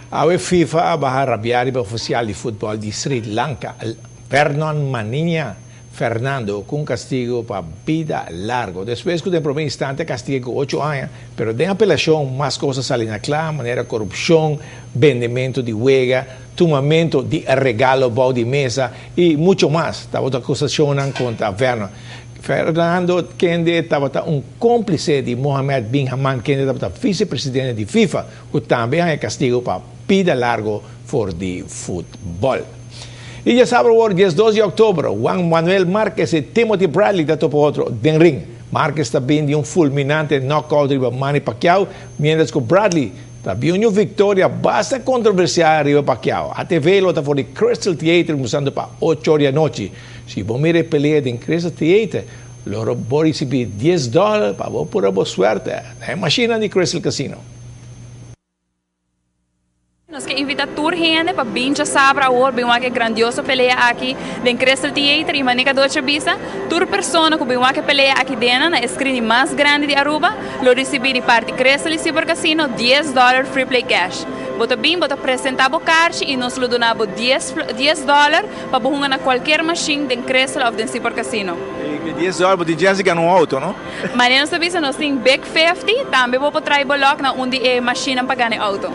A FIFA va a arrabbiare l'ufficiale di football di Sri Lanka, Vernon Maninia Fernando, con castigo para vida largo. Después que de primer instante castigo 8 años, pero de apelación más cosas salen a clara, manera corrupción, vendimiento de huelga, tomamiento de regalo, bau de mesa y mucho más. Estaba acusación contra Vernon. Fernando, quien estaba un cómplice de Mohammed bin Haman, quien estaba vicepresidente de FIFA, que también hay castigo para vida largo por el fútbol. Y ya sabe, el 12 de octubre, Juan Manuel Márquez y Timothy Bradley da topo otro den ring. Márquez también dio un fulminante knockout de Manny Pacquiao, mientras que Bradley también una victoria bastante controversial arriba Pacquiao. A TV lo está por el Crystal Theater usando para 8 horas de la noche. Si vos mires pelea en Crystal Theater, lo voy a recibir $10 para vos por suerte. La máquina de Crystal Casino. Nós queremos invitar toda gente para vir já sábado hoje, uma grandiosa pelea aqui em Crystal Theater e maneira de outra vista, toda pessoa que vem uma pelea aqui dentro na screen mais grande de Aruba, lo receber de parte Crystal e Cyber Casino $10 free play cash. Bota bem, bota apresentar o card e nós lhe donamos $10 para burrar na qualquer machine de Crystal ou de Cyber Casino. E $10 de jazz ganha um auto, não? Mas nós sabemos nós temos Big 50, também vou trazer bloco na onde é machine para ganhar auto.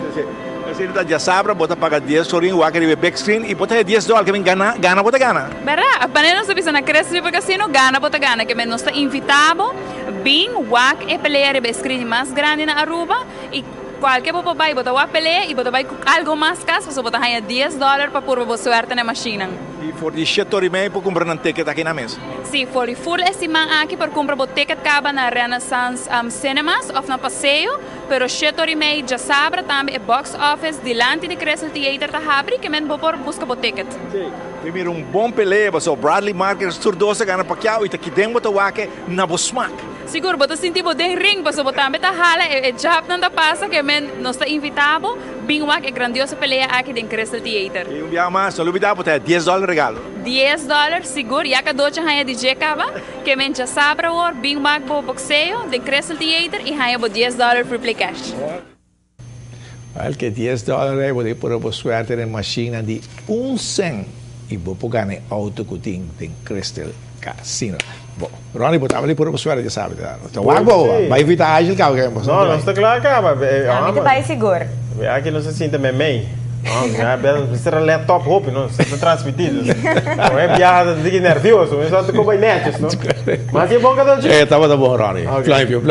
Se ele já sabe, bota pagar 10 sorinho, o aquele back screen e bota $10 que vem gana, bota gana. Verdade, a panela sabia na Crystal Cyber Casino bota gana, que nós está invitado, bem, o é pelea de screen mais grande na Aruba e qualquer povo vai botar uma pelea e botar vai algo mais caro, você botar ganhar $10 para pôr a suerte na máquina. E por de 7 horas e meia para comprar um ticket aqui na mesa? Sim, for de full estima aqui para comprar o ticket caba na Renaissance Cinemas ou na passeio, pero 7 horas e meia já sabe também é box office delante de Crystal Theater tá abre que men por busca o ticket. Sim. Primeiro bom pelea, so Bradley Márquez surdosa gana Pacquiao e tá aqui dentro botar o aqui na smack. Seguro, botar sentir botar ring, para botar também tá hala é já não tá passa que men nós está invitado, bem uma grandiosa pelea aqui em Crystal Theater. E dia mais, não olvidar botar $10 regalo. $10 seguro, e a cada doce ganha de jecava, que men já sabe o bem uma boxeio de Crystal Theater e ganha $10 free play cash. Well, que $10 vou por a suerte na máquina de 1 cent e vou ganhar auto que tem Crystal Casino. Bom, Ronnie, botava ali por a suerte, já sabe. Então, vai evitar ágil, cara. Não está claro, cara. Muito bem seguro. Aqui não se sente bem. Será laptop hope, não? Você está transmitido. Não é piada de nervioso, mas só te com bailetes, não? Mas é bom que eu te... Tá bom, Ronnie. Blame you.